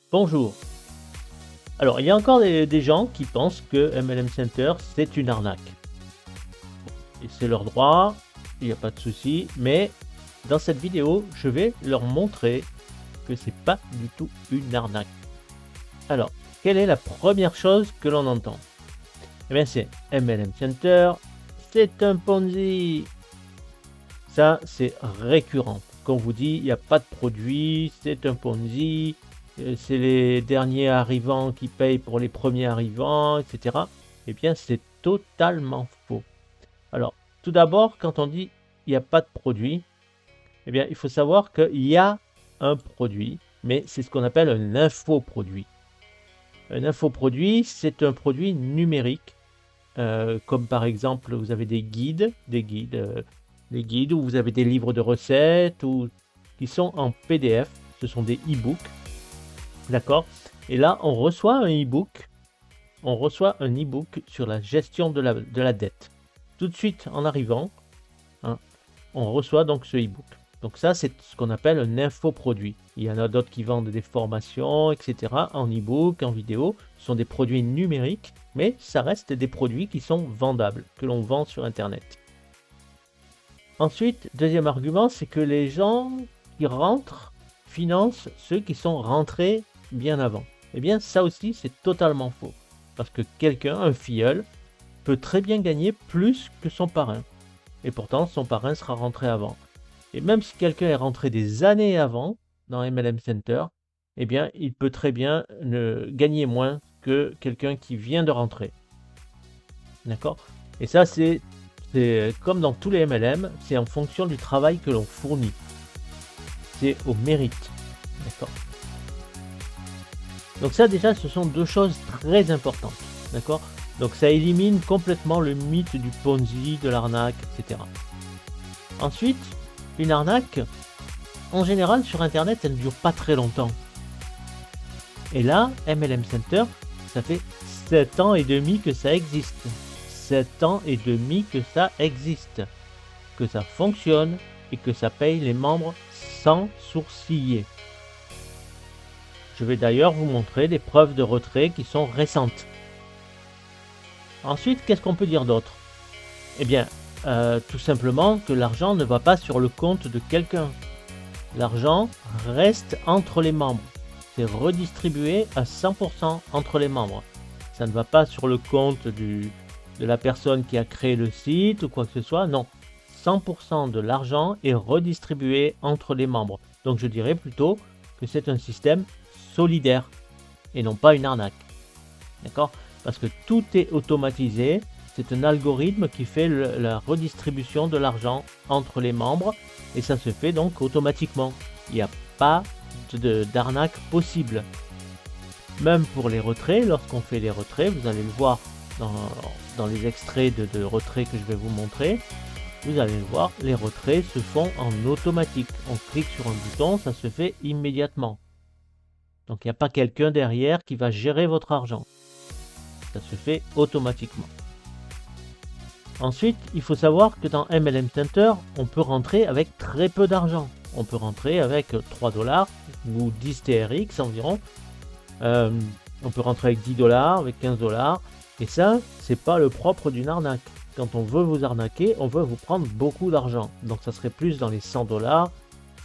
Bonjour. Alors, il y a encore des gens qui pensent que MLM Center, c'est une arnaque. Et c'est leur droit, il n'y a pas de souci, mais dans cette vidéo, je vais leur montrer que c'est pas du tout une arnaque. Alors, quelle est la première chose que l'on entend? Eh bien, c'est MLM Center, c'est un Ponzi. Ça, c'est récurrent. Quand on vous dit, il n'y a pas de produit, c'est un Ponzi, c'est les derniers arrivants qui payent pour les premiers arrivants, etc. Eh bien, c'est totalement faux. Alors, tout d'abord, quand on dit il n'y a pas de produit, eh bien, il faut savoir qu'il y a un produit, mais c'est ce qu'on appelle un infoproduit. Un infoproduit, c'est un produit numérique, comme par exemple, vous avez des guides, des guides où vous avez des livres de recettes ou qui sont en PDF, ce sont des e-books, d'accord? Et là, on reçoit un e-book sur la gestion de la dette. Tout de suite en arrivant, hein, on reçoit donc ce e-book. Donc ça, c'est ce qu'on appelle un infoproduit. Il y en a d'autres qui vendent des formations, etc. en e-book, en vidéo. Ce sont des produits numériques, mais ça reste des produits qui sont vendables, que l'on vend sur Internet. Ensuite, deuxième argument, c'est que les gens qui rentrent financent ceux qui sont rentrés bien avant. Eh bien, ça aussi, c'est totalement faux. Parce que quelqu'un, un filleul, peut très bien gagner plus que son parrain. Et pourtant, son parrain sera rentré avant. Et même si quelqu'un est rentré des années avant dans MLM Center, eh bien, il peut très bien gagner moins que quelqu'un qui vient de rentrer. D'accord? Et ça, c'est comme dans tous les MLM, c'est en fonction du travail que l'on fournit. C'est au mérite. D'accord? Donc ça, déjà, ce sont deux choses très importantes. D'accord? Donc ça élimine complètement le mythe du Ponzi, de l'arnaque, etc. Ensuite, une arnaque, en général, sur Internet, elle ne dure pas très longtemps. Et là, MLM Center, ça fait 7 ans et demi que ça existe. 7 ans et demi que ça existe. Que ça fonctionne et que ça paye les membres sans sourciller. Je vais d'ailleurs vous montrer des preuves de retrait qui sont récentes. Ensuite, qu'est-ce qu'on peut dire d'autre? Eh bien, tout simplement que l'argent ne va pas sur le compte de quelqu'un. L'argent reste entre les membres. C'est redistribué à 100% entre les membres. Ça ne va pas sur le compte de la personne qui a créé le site ou quoi que ce soit. Non, 100% de l'argent est redistribué entre les membres. Donc je dirais plutôt que c'est un système solidaire et non pas une arnaque. D'accord? Parce que tout est automatisé. C'est un algorithme qui fait la redistribution de l'argent entre les membres et ça se fait donc automatiquement. Il n'y a pas d'arnaque possible. Même pour les retraits, lorsqu'on fait les retraits, vous allez le voir dans les extraits de retraits que je vais vous montrer, vous allez le voir, les retraits se font en automatique. On clique sur un bouton, ça se fait immédiatement. Donc il n'y a pas quelqu'un derrière qui va gérer votre argent. Ça se fait automatiquement. Ensuite, il faut savoir que dans MLM Center, on peut rentrer avec très peu d'argent. On peut rentrer avec 3 dollars ou 10 TRX environ. On peut rentrer avec 10 dollars, avec 15 dollars. Et ça, c'est pas le propre d'une arnaque. Quand on veut vous arnaquer, on veut vous prendre beaucoup d'argent. Donc ça serait plus dans les 100 dollars,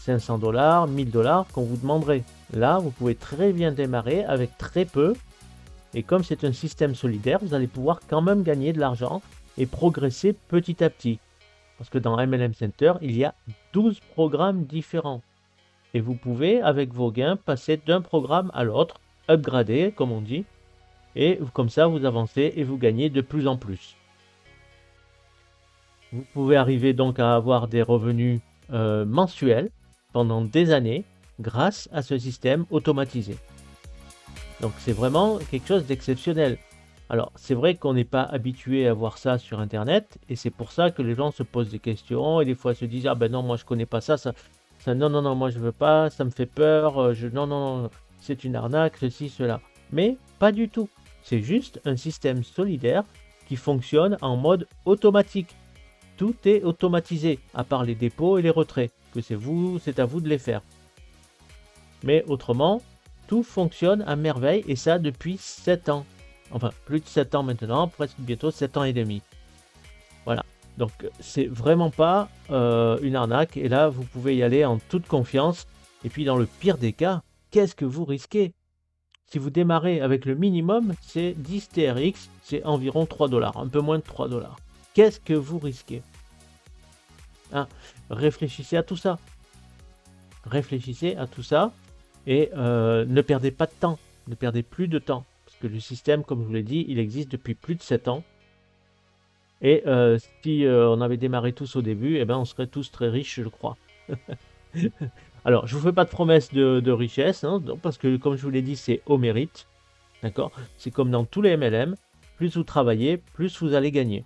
500 dollars, 1000 dollars qu'on vous demanderait. Là, vous pouvez très bien démarrer avec très peu. Et comme c'est un système solidaire, vous allez pouvoir quand même gagner de l'argent et progresser petit à petit. Parce que dans MLM Center, il y a 12 programmes différents. Et vous pouvez, avec vos gains, passer d'un programme à l'autre, upgrader, comme on dit. Et comme ça, vous avancez et vous gagnez de plus en plus. Vous pouvez arriver donc à avoir des revenus mensuels pendant des années grâce à ce système automatisé. Donc c'est vraiment quelque chose d'exceptionnel. Alors, c'est vrai qu'on n'est pas habitué à voir ça sur Internet, et c'est pour ça que les gens se posent des questions, et des fois se disent, ah ben non, moi je connais pas ça, non, moi je veux pas, ça me fait peur, non, c'est une arnaque, ceci, cela. Mais pas du tout. C'est juste un système solidaire qui fonctionne en mode automatique. Tout est automatisé, à part les dépôts et les retraits, que c'est à vous de les faire. Mais autrement, tout fonctionne à merveille et ça depuis 7 ans. Enfin, plus de 7 ans maintenant, presque bientôt 7 ans et demi. Voilà. Donc, c'est vraiment pas une arnaque. Et là, vous pouvez y aller en toute confiance. Et puis, dans le pire des cas, qu'est-ce que vous risquez? Si vous démarrez avec le minimum, c'est 10 TRX, c'est environ 3 $, un peu moins de 3 $. Qu'est-ce que vous risquez? Hein? Réfléchissez à tout ça. Réfléchissez à tout ça et ne perdez pas de temps. Ne perdez plus de temps. Parce que le système, comme je vous l'ai dit, il existe depuis plus de 7 ans. Et si on avait démarré tous au début, eh ben, on serait tous très riches, je crois. Alors, je vous fais pas de promesse de richesse, hein, parce que comme je vous l'ai dit, c'est au mérite. D'accord? C'est comme dans tous les MLM. Plus vous travaillez, plus vous allez gagner.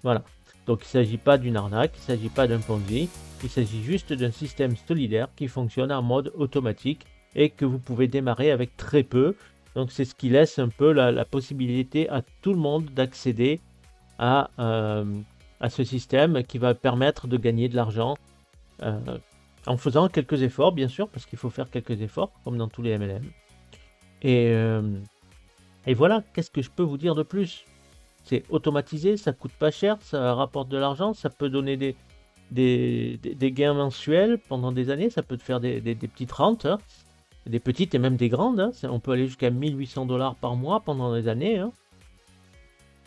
Voilà. Donc, il ne s'agit pas d'une arnaque, il ne s'agit pas d'un Ponzi. Il s'agit juste d'un système solidaire qui fonctionne en mode automatique et que vous pouvez démarrer avec très peu. Donc, c'est ce qui laisse un peu la possibilité à tout le monde d'accéder à ce système qui va permettre de gagner de l'argent en faisant quelques efforts, bien sûr, parce qu'il faut faire quelques efforts, comme dans tous les MLM. Et voilà, qu'est-ce que je peux vous dire de plus? C'est automatisé, ça coûte pas cher, ça rapporte de l'argent, ça peut donner des gains mensuels pendant des années, ça peut te faire des petites rentes, hein, des petites et même des grandes. Hein. On peut aller jusqu'à 1800 $ par mois pendant des années. Hein.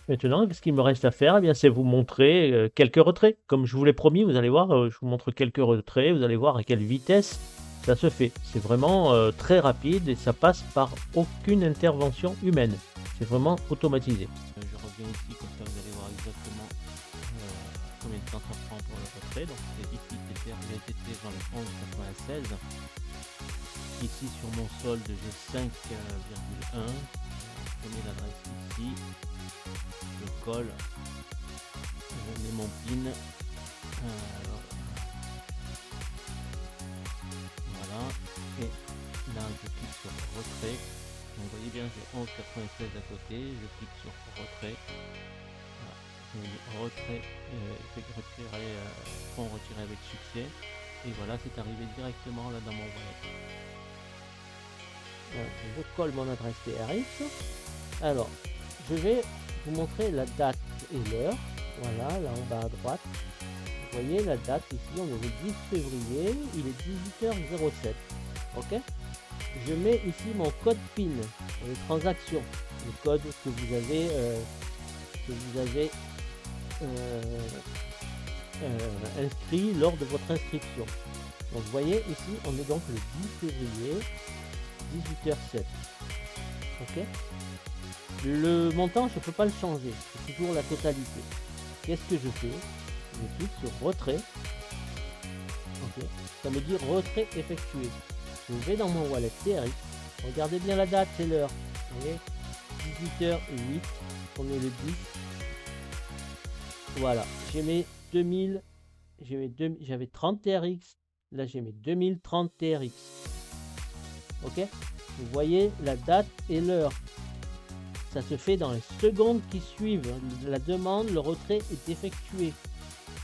Maintenant, ce qu'il me reste à faire, eh bien, c'est vous montrer quelques retraits. Comme je vous l'ai promis, vous allez voir, je vous montre quelques retraits, vous allez voir à quelle vitesse ça se fait. C'est vraiment très rapide et ça passe par aucune intervention humaine. C'est vraiment automatisé. Je reviens ici, comme ça vous allez voir exactement combien de temps ça prend pour le retrait. Donc c'est ici TTR dans le 11,96. Ici sur mon solde j'ai 5,1. Je mets l'adresse ici. Je colle, je mets mon pin, voilà, et là je clique sur retrait. Donc, vous voyez bien, j'ai 11,96 à côté, je clique sur retrait, voilà. Je mets retrait, fonds retiré avec succès, et voilà, c'est arrivé directement là dans mon wallet. Je colle mon adresse TRX. Alors, je vais vous montrer la date et l'heure. Voilà, là en bas à droite. Vous voyez la date ici, on est le 10 février, il est 18h07. Ok? Je mets ici mon code PIN pour les transactions. Le code que vous avez, inscrit lors de votre inscription. Donc vous voyez ici, on est donc le 10 février, 18h07. Ok? Le montant, je ne peux pas le changer, c'est toujours la totalité. Qu'est-ce que je fais? Je clique sur retrait. Okay. Ça me dit retrait effectué. Je vais dans mon wallet TRX. Regardez bien la date et l'heure. Vous voyez, 18h08. On est le 10. Voilà. J'ai mes 2000. J'avais 30 TRX. Là, j'ai mes 2030 TRX. Ok? Vous voyez la date et l'heure. Ça se fait dans les secondes qui suivent. La demande, le retrait est effectué.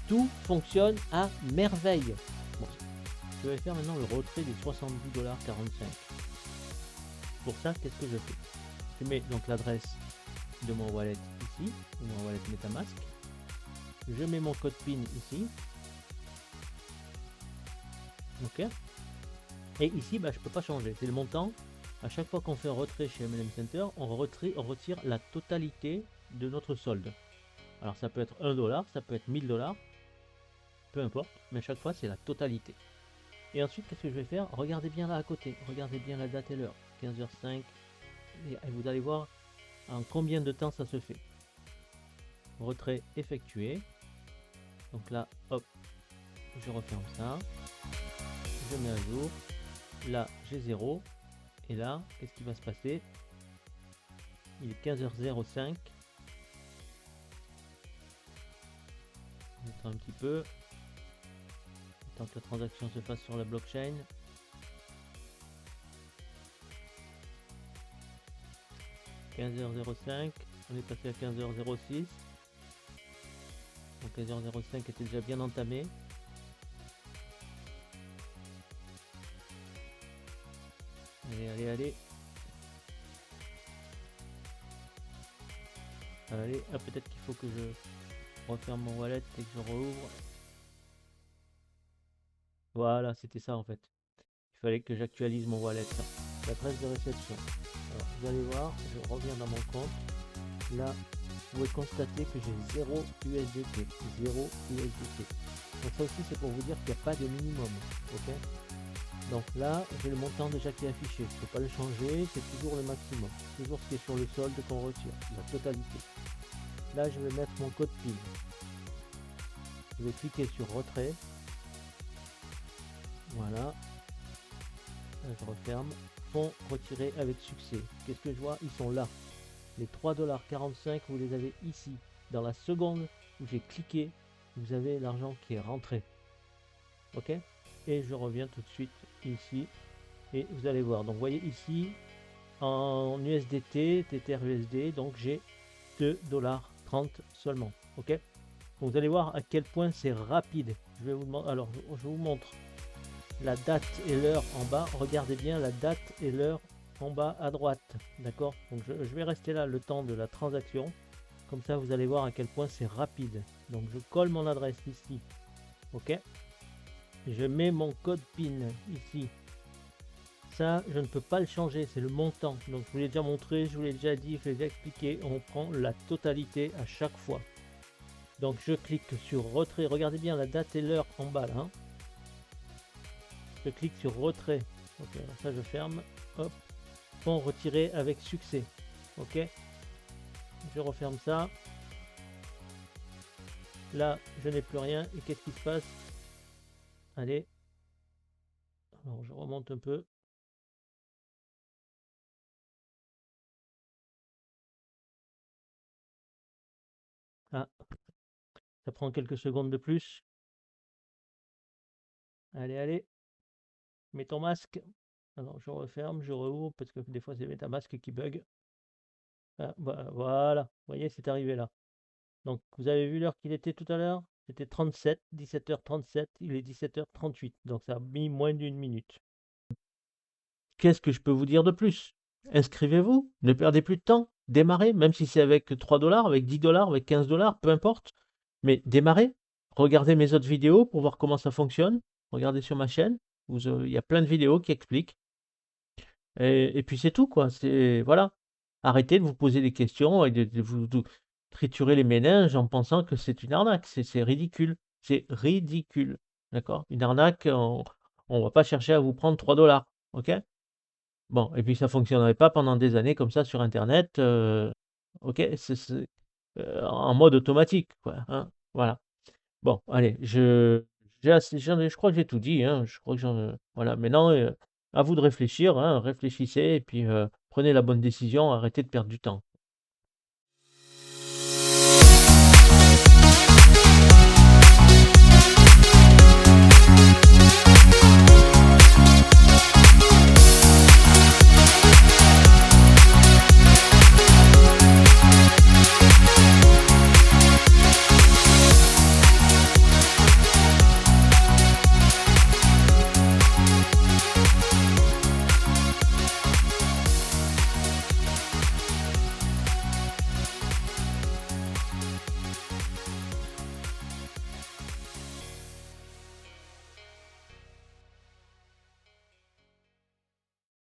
Tout fonctionne à merveille. Bon, je vais faire maintenant le retrait des 70,45 $. Pour ça, qu'est-ce que je fais? Je mets donc l'adresse de mon wallet ici, de mon wallet MetaMask. Je mets mon code PIN ici. Ok. Et ici, bah, je ne peux pas changer. C'est le montant. À chaque fois qu'on fait un retrait chez MLM Center, on retire la totalité de notre solde. Alors ça peut être 1 $, ça peut être 1000 $, peu importe, mais à chaque fois c'est la totalité. Et ensuite, qu'est-ce que je vais faire? Regardez bien là à côté, regardez bien la date et l'heure, 15h05, et vous allez voir en combien de temps ça se fait. Retrait effectué. Donc là, hop, je referme ça, je mets à jour, là j'ai 0. Et là, qu'est-ce qui va se passer? Il est 15h05. On attend un petit peu. Tant que la transaction se fasse sur la blockchain. 15h05. On est passé à 15h06. Donc 15h05 était déjà bien entamé. Allez, allez, allez. Allez, ah, peut-être qu'il faut que je referme mon wallet et que je rouvre. Voilà, c'était ça en fait. Il fallait que j'actualise mon wallet. L'adresse de réception. Alors, vous allez voir, je reviens dans mon compte. Là, vous pouvez constater que j'ai 0 USDT. 0 USDT. Donc ça aussi, c'est pour vous dire qu'il n'y a pas de minimum. Ok. Donc là, j'ai le montant déjà qui est affiché. Je ne peux pas le changer, c'est toujours le maximum. Toujours ce qui est sur le solde qu'on retire, la totalité. Là, je vais mettre mon code PIN. Je vais cliquer sur retrait. Voilà. Je referme. Fonds retirés avec succès. Qu'est-ce que je vois? Ils sont là. Les 3,45$, vous les avez ici. Dans la seconde où j'ai cliqué, vous avez l'argent qui est rentré. Ok? Et je reviens tout de suite ici. Et vous allez voir. Donc, vous voyez ici, en USDT, TTRUSD, donc j'ai 2,30$ seulement. Ok? Donc, vous allez voir à quel point c'est rapide. Je vais vous demander. Alors, je vous montre la date et l'heure en bas. Regardez bien la date et l'heure en bas à droite. D'accord? Donc je vais rester là le temps de la transaction. Comme ça, vous allez voir à quel point c'est rapide. Donc je colle mon adresse ici. Ok? Je mets mon code PIN ici. Ça, je ne peux pas le changer, c'est le montant. Donc je vous l'ai déjà montré, je vous l'ai déjà dit, je vous l'ai déjà expliqué. On prend la totalité à chaque fois. Donc je clique sur retrait. Regardez bien la date et l'heure en bas là. Hein. Je clique sur retrait. Ok, alors ça je ferme. Hop. Fonds retiré avec succès. Ok. Je referme ça. Là, je n'ai plus rien. Et qu'est-ce qui se passe? Allez. Alors je remonte un peu. Ah, ça prend quelques secondes de plus. Allez, allez. Mets ton masque. Alors je referme, je rouvre parce que des fois c'est MetaMask qui bug. Ah, bah, voilà. Vous voyez, c'est arrivé là. Donc vous avez vu l'heure qu'il était tout à l'heure? C'était 37, 17h37, il est 17h38. Donc ça a mis moins d'une minute. Qu'est-ce que je peux vous dire de plus? Inscrivez-vous, ne perdez plus de temps, démarrez, même si c'est avec 3$, avec 10$, avec 15$, peu importe. Mais démarrez, regardez mes autres vidéos pour voir comment ça fonctionne. Regardez sur ma chaîne, il y a plein de vidéos qui expliquent. Et puis c'est tout, quoi. C'est, voilà. Arrêtez de vous poser des questions et de vous triturer les méninges en pensant que c'est une arnaque. C'est ridicule. C'est ridicule. D'accord? Une arnaque, on va pas chercher à vous prendre 3$. OK? Bon, et puis ça fonctionnerait pas pendant des années comme ça sur Internet. OK? En mode automatique, quoi. Hein? Voilà. Bon, allez, je crois que j'ai tout dit, hein. Je crois que voilà. Maintenant, à vous de réfléchir, hein. Réfléchissez et puis prenez la bonne décision. Arrêtez de perdre du temps.